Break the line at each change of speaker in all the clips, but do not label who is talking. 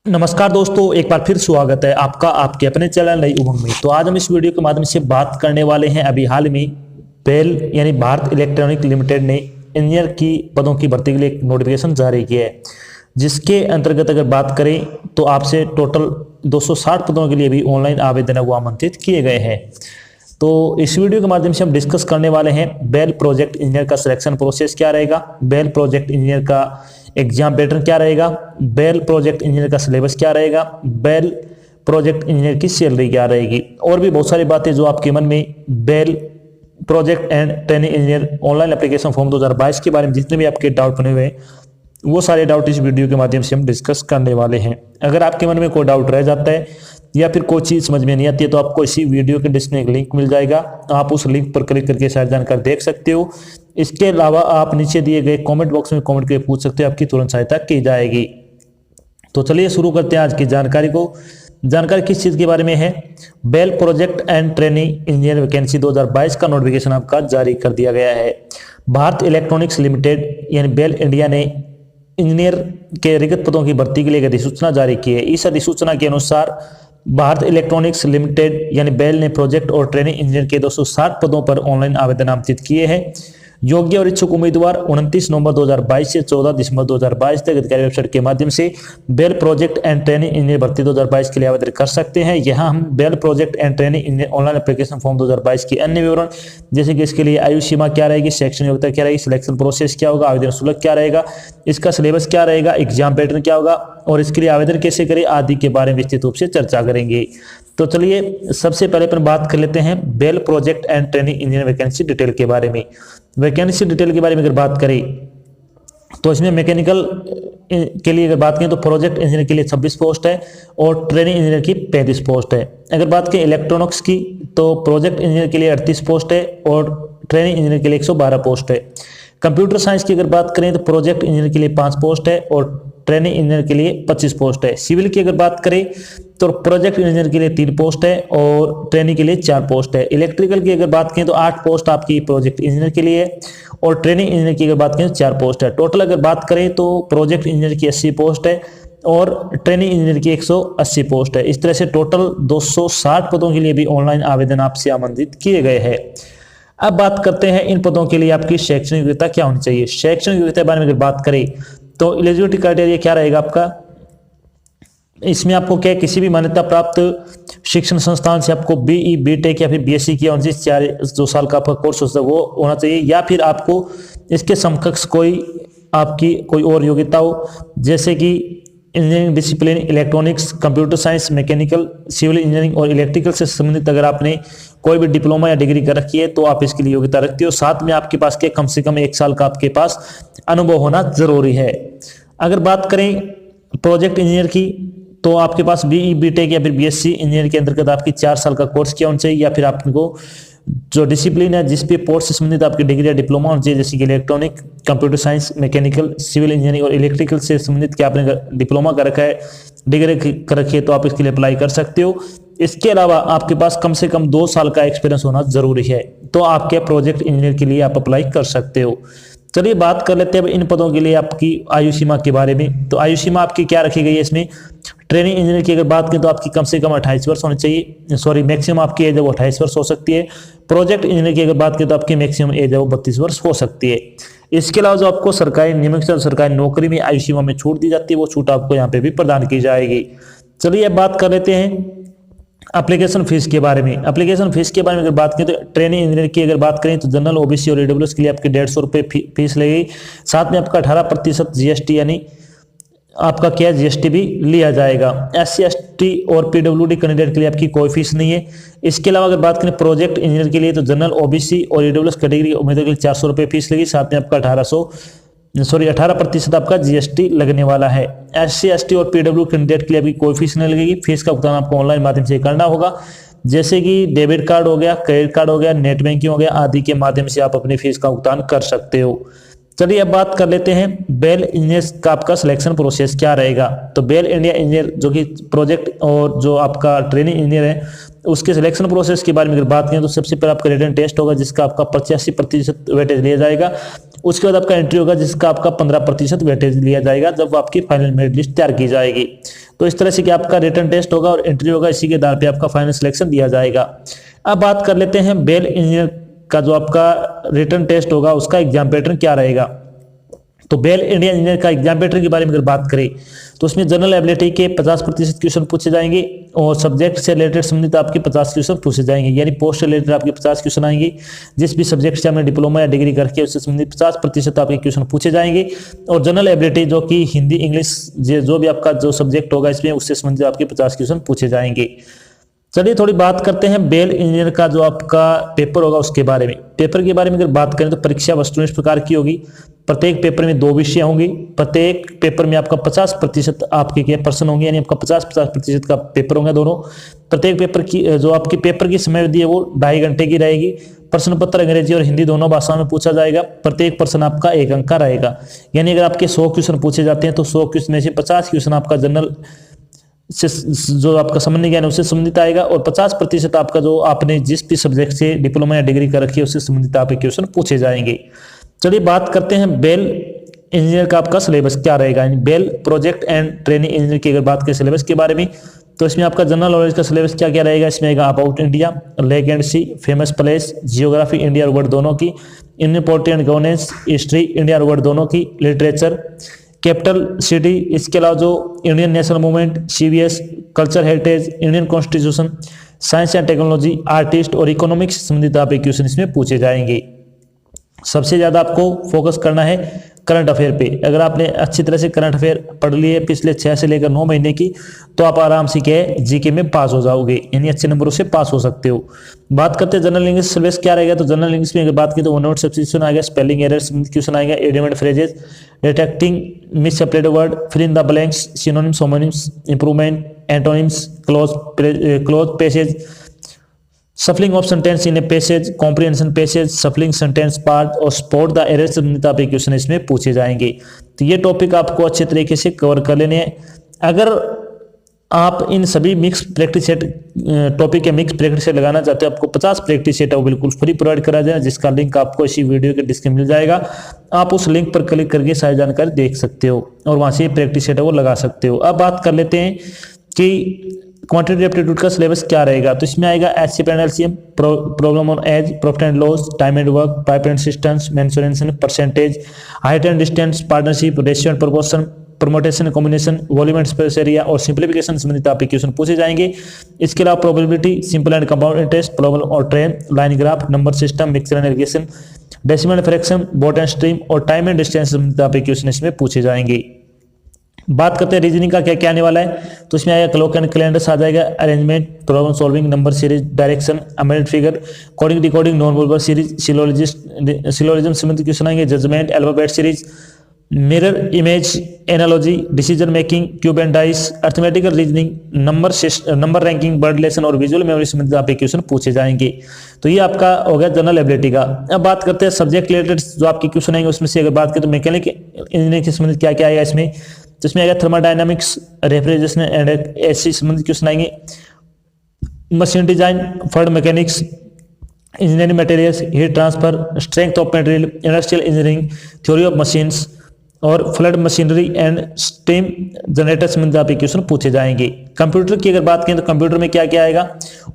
नमस्कार दोस्तों, एक बार फिर स्वागत है आपका आपके अपने चैनल नई उमंग में। तो आज हम इस वीडियो के माध्यम से बात करने वाले हैं अभी हाल में बेल यानी भारत इलेक्ट्रॉनिक लिमिटेड ने इंजीनियर की पदों की भर्ती के लिए एक नोटिफिकेशन जारी किया है, जिसके अंतर्गत अगर बात करें तो आपसे टोटल 260 पदों के लिए भी ऑनलाइन आवेदन वो आमंत्रित किए गए हैं। तो इस वीडियो के माध्यम से हम डिस्कस करने वाले हैं बेल प्रोजेक्ट इंजीनियर का सिलेक्शन प्रोसेस क्या रहेगा, बेल प्रोजेक्ट इंजीनियर का एग्जाम पैटर्न क्या रहेगा, बेल प्रोजेक्ट इंजीनियर का सिलेबस क्या रहेगा, बेल प्रोजेक्ट इंजीनियर की सैलरी क्या रहेगी, और भी बहुत सारी बातें जो आपके मन में BEL project and training engineer online application form 2022 के बारे में जितने भी आपके डाउट बने हुए हैं वो सारे डाउट इस वीडियो के माध्यम से हम डिस्कस करने वाले हैं। अगर आपके मन में कोई डाउट रह जाता है या फिर कोई चीज़ समझ में नहीं आती है तो आपको इसी वीडियो के डिस्क्रिप्शन में एक लिंक मिल जाएगा, आप उस लिंक पर क्लिक करके सारी जानकारी देख सकते हो। इसके अलावा आप नीचे दिए गए कमेंट बॉक्स में कमेंट करके पूछ सकते हो, आपकी तुरंत सहायता की जाएगी। तो चलिए शुरू करते हैं आज की जानकारी को। जानकारी किस चीज़ के बारे में है, BEL project and training engineer vacancy 2022 का नोटिफिकेशन आपका जारी कर दिया गया है। भारत इलेक्ट्रॉनिक्स लिमिटेड यानी बेल इंडिया ने इंजीनियर के रिक्त पदों की भर्ती के लिए एक अधिसूचना जारी की है। इस अधिसूचना के अनुसार भारत इलेक्ट्रॉनिक्स लिमिटेड यानी बेल ने प्रोजेक्ट और ट्रेनिंग इंजीनियर के 260 पदों पर ऑनलाइन आवेदन आमंत्रित किए हैं। योग्य और इच्छुक उम्मीदवार 29 नवंबर 2022 से 14 दिसंबर 2022 तक अधिकारी वेबसाइट के माध्यम से BEL project and training engineer भर्ती 2022 के लिए आवेदन कर सकते हैं। यहाँ हम BEL project and training engineer online application form 2022 की अन्य विवरण जैसे कि इसके लिए आयु सीमा क्या रहेगी, शैक्षणिक योग्यता क्या रहेगी, सिलेक्शन प्रोसेस क्या होगा, आवेदन शुल्क क्या रहेगा, इसका सिलेबस क्या रहेगा, एग्जाम पैटर्न क्या होगा और इसके लिए आवेदन कैसे करें आदि के बारे में विस्तृत रूप से चर्चा करेंगे। तो चलिए सबसे पहले अपन बात कर लेते हैं BEL project and training engineer vacancy detail के बारे में। वैकेंसी डिटेल के बारे में अगर बात करें तो इसमें मैकेनिकल के लिए अगर बात करें तो प्रोजेक्ट इंजीनियर के लिए 26 पोस्ट है और ट्रेनिंग इंजीनियर की 35 पोस्ट है। अगर बात करें इलेक्ट्रॉनिक्स की तो प्रोजेक्ट इंजीनियर के लिए 38 पोस्ट है और ट्रेनिंग इंजीनियर के लिए 112 पोस्ट है। कंप्यूटर साइंस की अगर बात करें तो प्रोजेक्ट इंजीनियर के लिए 5 पोस्ट है और ट्रेनिंग इंजीनियर के लिए 25 पोस्ट है। सिविल की अगर बात करें तो प्रोजेक्ट इंजीनियर के लिए 3 पोस्ट है और ट्रेनिंग के लिए 4 पोस्ट है। इलेक्ट्रिकल की अगर बात करें तो 8 पोस्ट आपकी प्रोजेक्ट इंजीनियर के लिए है और ट्रेनिंग इंजीनियर की अगर बात करें तो 4 पोस्ट है। टोटल अगर बात करें तो प्रोजेक्ट इंजीनियर की 80 पोस्ट है और ट्रेनिंग इंजीनियर की 180 पोस्ट है। इस तरह से टोटल 260 पदों के लिए भी ऑनलाइन आवेदन आपसे आमंत्रित किए गए हैं। अब बात करते हैं इन पदों के लिए आपकी शैक्षणिक योग्यता क्या होनी चाहिए। शैक्षणिक योग्यता के बारे में अगर बात करें तो एलिजिबिलिटी क्राइटेरिया क्या रहेगा आपका, इसमें आपको क्या किसी भी मान्यता प्राप्त शिक्षण संस्थान से आपको बीई बीटेक या फिर बीएससी किया होना चाहिए, 4 साल का आपका कोर्स होता है वो होना चाहिए, या फिर आपको इसके समकक्ष कोई आपकी कोई और योग्यता हो जैसे कि engineering discipline, electronics, computer science, mechanical, civil engineering और इलेक्ट्रिकल से संबंधित अगर आपने कोई भी डिप्लोमा या डिग्री कर रखी है तो आप इसके लिए योग्यता रखते हो। साथ में आपके पास के कम से कम 1 साल का आपके पास अनुभव होना जरूरी है। अगर बात करें प्रोजेक्ट इंजीनियर की तो आपके पास बीई बीटेक या फिर बीएससी इंजीनियर के अंतर्गत आपकी 4 साल का कोर्स किया होना चाहिए, या फिर आपको जो डिसिप्लिन है जिस भी पोस्ट से संबंधित आपकी डिग्री या डिप्लोमा होना चाहिए जैसे कि electronic, computer science, mechanical, civil engineering और इलेक्ट्रिकल से संबंधित क्या आपने डिप्लोमा कर रखा है, डिग्री कर रखी है तो आप इसके लिए अप्लाई कर सकते हो। इसके अलावा आपके पास कम से कम 2 साल का एक्सपीरियंस होना जरूरी है तो आपके प्रोजेक्ट इंजीनियर के लिए आप अप्लाई कर सकते हो। चलिए बात कर लेते हैं इन पदों के लिए आपकी आयु सीमा के बारे में। तो आयु सीमा आपकी क्या रखी गई है इसमें, ट्रेनिंग इंजीनियर की अगर बात करें तो आपकी कम से कम 28 वर्ष होनी चाहिए, सॉरी मैक्सिमम आपकी एज है वो 28 वर्ष हो सकती है। प्रोजेक्ट इंजीनियर की अगर बात करें तो आपकी मैक्सिमम एज है वो 32 वर्ष हो सकती है। इसके अलावा जो आपको सरकारी नियमित सरकारी नौकरी में आयु सीमा में छूट दी जाती है वो छूट आपको यहाँ पे भी प्रदान की जाएगी। चलिए अब बात कर लेते हैं एप्लीकेशन फीस के बारे में। एप्लीकेशन फीस के बारे में अगर बात करें तो ट्रेनिंग इंजीनियर की अगर बात करें तो जनरल, ओबीसी और ईडब्ल्यूएस के लिए आपकी 150 रुपये फीस लगेगी। साथ में आपका 18% जीएसटी यानी आपका क्या जीएसटी भी लिया जाएगा। एससी एसटी और पीडब्ल्यूडी कैंडिडेट के लिए आपकी कोई फीस नहीं है। इसके अलावा अगर बात करें प्रोजेक्ट इंजीनियर के लिए तो जनरल, ओबीसी और ईडब्ल्यूएस कैटेगरी उम्मीदवार के लिए 400 रुपये फीस लगेगी। साथ में आपका 18% आपका जीएसटी लगने वाला है। एससी एसटी और पीडब्ल्यू कैंडिडेट के लिए अभी कोई फीस नहीं लगेगी। फीस का भुगतान आपको ऑनलाइन माध्यम से करना होगा जैसे कि डेबिट कार्ड हो गया, क्रेडिट कार्ड हो गया, नेट बैंकिंग हो गया आदि के माध्यम से आप अपनी फीस का भुगतान कर सकते हो। चलिए अब बात कर लेते हैं बेल इंजीनियर का आपका सिलेक्शन प्रोसेस क्या रहेगा। तो बेल इंडिया इंजीनियर जो कि प्रोजेक्ट और जो आपका ट्रेनिंग इंजीनियर है उसके सिलेक्शन प्रोसेस के बारे में अगर बात करें तो सबसे पहले आपका रिटन टेस्ट होगा जिसका आपका 85% वेटेज लिया जाएगा उसके बाद आपका एंट्री होगा जिसका आपका 15% वेटेज लिया जाएगा जब आपकी फाइनल मेरिट लिस्ट तैयार की जाएगी। तो इस तरह से कि आपका रिटन टेस्ट होगा और एंट्री होगा, इसी के आधार पे आपका फाइनल सिलेक्शन दिया जाएगा। अब बात कर लेते हैं बेल इंजीनियर का जो आपका रिटन टेस्ट होगा उसका एग्जाम पैटर्न क्या रहेगा। तो बेल इंडिया इंजीनियर का एग्जाम पैटर्न के बारे में अगर बात करें तो उसमें जनरल एबिलिटी के 50% क्वेश्चन पूछे जाएंगे और सब्जेक्ट से रिलेटेड संबंधित आपके 50 क्वेश्चन पूछे जाएंगे, यानी पोस्ट से रिलेटेड आपके 50 क्वेश्चन आएंगे। जिस भी सब्जेक्ट से आपने डिप्लोमा या डिग्री करके उससे संबंधित 50% आपके क्वेश्चन पूछे जाएंगे। और जनरल एबिलिटी जो कि हिंदी इंग्लिश जो भी आपका जो सब्जेक्ट होगा इसमें उससे संबंधित आपके 50 क्वेश्चन पूछे जाएंगे। चलिए थोड़ी बात करते हैं बेल इंजीनियर का जो आपका पेपर होगा उसके बारे में। पेपर के बारे में अगर बात करें तो परीक्षा वस्तु इस प्रकार की होगी। प्रत्येक पेपर में 2 विषय होंगे। प्रत्येक पेपर में आपका 50% आपके क्या प्रश्न होंगे, यानी आपका 50% का पेपर होंगे दोनों। प्रत्येक पेपर की जो आपकी पेपर की समय अवधि है वो 2.5 घंटे की रहेगी। प्रश्न पत्र अंग्रेजी और हिंदी दोनों भाषाओं में पूछा जाएगा। प्रत्येक प्रश्न आपका 1 अंक का रहेगा, यानी अगर आपके 100 क्वेश्चन पूछे जाते हैं तो 100 क्वेश्चन में से 50 क्वेश्चन आपका जनरल से जो आपका सामान्य ज्ञान है उससे संबंधित आएगा और 50% आपका जो आपने जिस भी सब्जेक्ट से डिप्लोमा या डिग्री कर रखी है उससे संबंधित आपके क्वेश्चन पूछे जाएंगे। चलिए बात करते हैं बेल इंजीनियर का आपका सिलेबस क्या रहेगा, यानी BEL project and training engineer की अगर बात करें सिलेबस के बारे में तो इसमें आपका जनरल नॉलेज का सिलेबस क्या क्या रहेगा। इसमें आएगा about India, lake and sea, famous place, geography India और वर्ल्ड दोनों की, इंपॉर्टेंट गवर्नेंस, हिस्ट्री इंडिया और वर्ल्ड दोनों की, लिटरेचर, कैपिटल सिटी, इसके अलावा जो Indian national movement, CVS, culture heritage, Indian constitution, science and technology, artist और इकोनॉमिक्स संबंधित आप क्वेश्चन इसमें पूछे जाएंगे। सबसे ज्यादा आपको फोकस करना है करंट अफेयर पे। अगर आपने अच्छी तरह से करंट अफेयर पढ़ लिए पिछले 6 से लेकर 9 महीने की तो आप आराम से क्या जीके में पास हो जाओगे, यानी अच्छे नंबरों से पास हो सकते हो। बात करते हैं जनरल इंग्लिश सिलेबस क्या रहेगा। तो जनरल इंग्लिश में अगर बात की तो वन वर्ड सब्स्टिट्यूशन आएगा, स्पेलिंग एरर्स क्वेश्चन आएगा, idiom and phrases, detecting misapplied word, fill in the blanks, synonyms, homonyms, improvement, antonyms, cloze passage, shuffling of sentence in a passage, comprehension passage, shuffling sentence part और spot the error संबंधित आप question इसमें पूछे जाएंगे। तो ये topic आपको अच्छे तरीके से कवर कर लेने हैं। अगर आप इन सभी मिक्स प्रैक्टिस सेट टॉपिक के मिक्स प्रैक्टिस सेट लगाना चाहते हो, आपको 50 प्रैक्टिस सेट है वो बिल्कुल फ्री प्रोवाइड करा जाए, जिसका लिंक आपको इसी वीडियो के डिस्क्रिप्शन मिल जाएगा। आप उस लिंक पर क्लिक करके सारी जानकारी देख सकते हो और वहां से प्रैक्टिस सेट है वो लगा सकते हो। अब बात कर लेते हैं कि क्वांटिटेटिव एप्टीट्यूड का सिलेबस क्या रहेगा। तो इसमें आएगा HCF and LCM, problem on age, profit and loss, time and work, pipe and systems, mensuration, percentage, height and distance, partnership, ratio and proportion, permutation combination, volume and space area और simplification संबंधित आप question पूछे जाएंगे। इसके अलावा probability, simple and compound interest, problem और train, line graph, number system, mixer and aggregation, decimal fraction, boat and stream और time and distance संबंधित आप क्वेश्चन इसमें पूछे जाएंगे। बात करते हैं रीजनिंग का क्या क्या आने वाला है। तो इसमें आएगा क्लॉक एंड कैलेंडर्स आ जाएगा, arrangement, problem solving, number series, direction, embedded figure, coding decoding, non verbal series, syllogism संबंधित क्वेश्चन आएंगे, judgement, alphabet series, mirror image analogy, decision making, cube and dice, arithmetical reasoning, number ranking, word lesson और visual memory संबंधित आप question पूछे जाएंगे। तो ये आपका हो गया जनरल एबिलिटी का। अब बात करते हैं सब्जेक्ट रिलेटेड जो आपके क्वेश्चन आएंगे उसमें से अगर बात करें तो मैकेनिकल इंजीनियरिंग से संबंधित क्या क्या आएगा इसमें। तो इसमें आएगा थर्मोडायनामिक्स, रेफ्रिजरेशन एंड एसी संबंधित क्वेश्चन आएंगे, machine design, fluid mechanics, engineering materials, heat transfer, strength of material, industrial engineering, theory of machines और fluid machinery and steam generator संबंधित आप क्वेश्चन पूछे जाएंगे। कंप्यूटर की अगर बात करें तो कंप्यूटर में क्या क्या आएगा,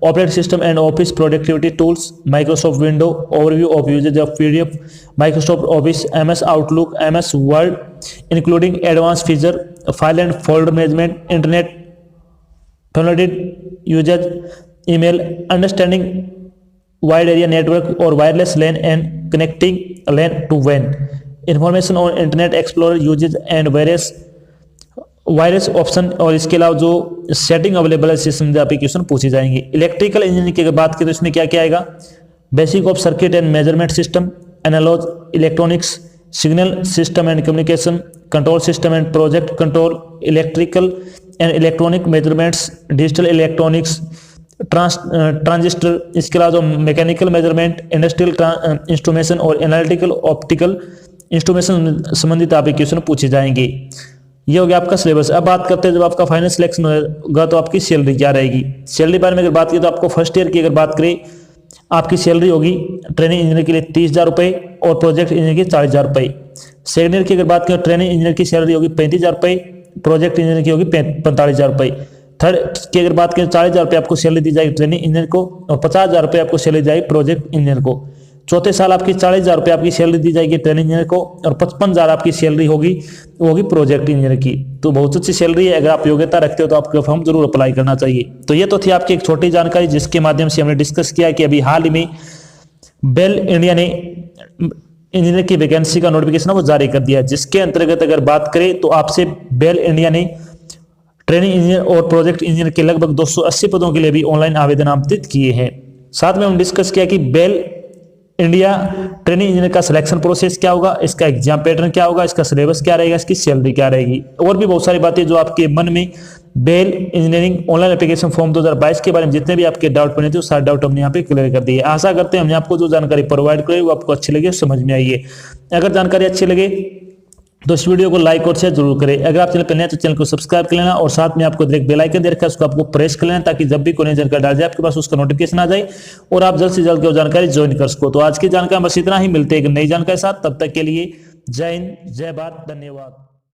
operating system and office productivity tools, Microsoft Window, overview of usage of PDF, Microsoft Office, MS Outlook, MS Word including advance feature, file and folder management, internet familiar usage, email, understanding wide area network और wireless LAN and connecting LAN to वैन, information on Internet Explorer usage and various virus option और इसके अलावा जो setting available है system application पूछे जाएंगे। Electrical engineering की अगर बात करें तो इसमें क्या क्या आएगा, basic of circuit and measurement system, analog electronics, signal system and communication, control system and project control, electrical and electronic measurements, digital electronics, transistor, इसके अलावा जो मैकेनिकल मेजरमेंट, इंडस्ट्रियल इंस्ट्रूमेशन और एनालिटिकल ऑप्टिकल इंस्ट्रूमेशन संबंधित आप question पूछे जाएंगे। ये हो गया आपका सिलेबस। अब बात करते हैं जब आपका फाइनल सिलेक्शन होगा तो आपकी सैलरी क्या रहेगी। सैलरी बारे में अगर बात करें तो आपको फर्स्ट ईयर की अगर बात करें आपकी सैलरी होगी ट्रेनिंग इंजीनियर के लिए 30,000 रुपये, और प्रोजेक्ट इंजीनियर की 40,000 रुपये। सेकेंड ईयर की अगर बात करें ट्रेनिंग इंजीनियर की सैलरी होगी 35,000 रुपये, प्रोजेक्ट इंजीनियर की होगी 45,000 रुपये। थर्ड की अगर बात करें 40,000 रुपये आपको सैलरी दी जाएगी ट्रेनिंग इंजीनियर को और 50,000 रुपये आपको सैलरी दी जाएगी प्रोजेक्ट इंजीनियर को। चौथे साल आपकी 40,000 रुपये आपकी सैलरी दी जाएगी ट्रेनिंग इंजीनियर को और 55,000 आपकी सैलरी होगी वो होगी प्रोजेक्ट इंजीनियर की। तो बहुत अच्छी सैलरी है, अगर आप योग्यता रखते हो तो आपको फॉर्म जरूर अप्लाई करना चाहिए। तो ये तो थी आपकी एक छोटी जानकारी जिसके माध्यम से हमने डिस्कस किया कि अभी हाल ही में बेल इंडिया ने इंजीनियर की वैकेंसी का नोटिफिकेशन वो जारी कर दिया, जिसके अंतर्गत अगर बात करें तो आपसे बेल इंडिया ने ट्रेनिंग इंजीनियर और प्रोजेक्ट इंजीनियर के लगभग 280 पदों के लिए भी ऑनलाइन आवेदन आमंत्रित किए हैं। साथ में हम डिस्कस किया कि बेल इंडिया ट्रेनिंग इंजीनियर का सिलेक्शन प्रोसेस क्या होगा, इसका एग्जाम पैटर्न क्या होगा, इसका सिलेबस क्या रहेगा, इसकी सैलरी क्या रहेगी, और भी बहुत सारी बातें जो आपके मन में BEL engineering online application form 2022 के बारे में जितने भी आपके डाउट बने थे वो सारे डाउट हमने यहाँ पे क्लियर कर दिए। आशा करते हैं हमने आपको जो जानकारी प्रोवाइड करी वो आपको अच्छी लगे, समझ में आई है। अगर जानकारी अच्छी लगे तो इस वीडियो को लाइक और शेयर जरूर करें। अगर आप चैनल पर नए तो चैनल को सब्सक्राइब कर लेना और साथ में आपको एक बेल आइकन दे रखा है उसको आपको प्रेस कर लेना ताकि जब भी कोई नई जानकारी डाल जाए आपके पास उसका नोटिफिकेशन आ जाए और आप जल्द से जल्द वो जानकारी ज्वाइन कर सको। तो आज की जानकारी बस इतना ही, मिलते हैं एक नई जानकारी के साथ, तब तक के लिए जय हिंद, जय भारत, धन्यवाद।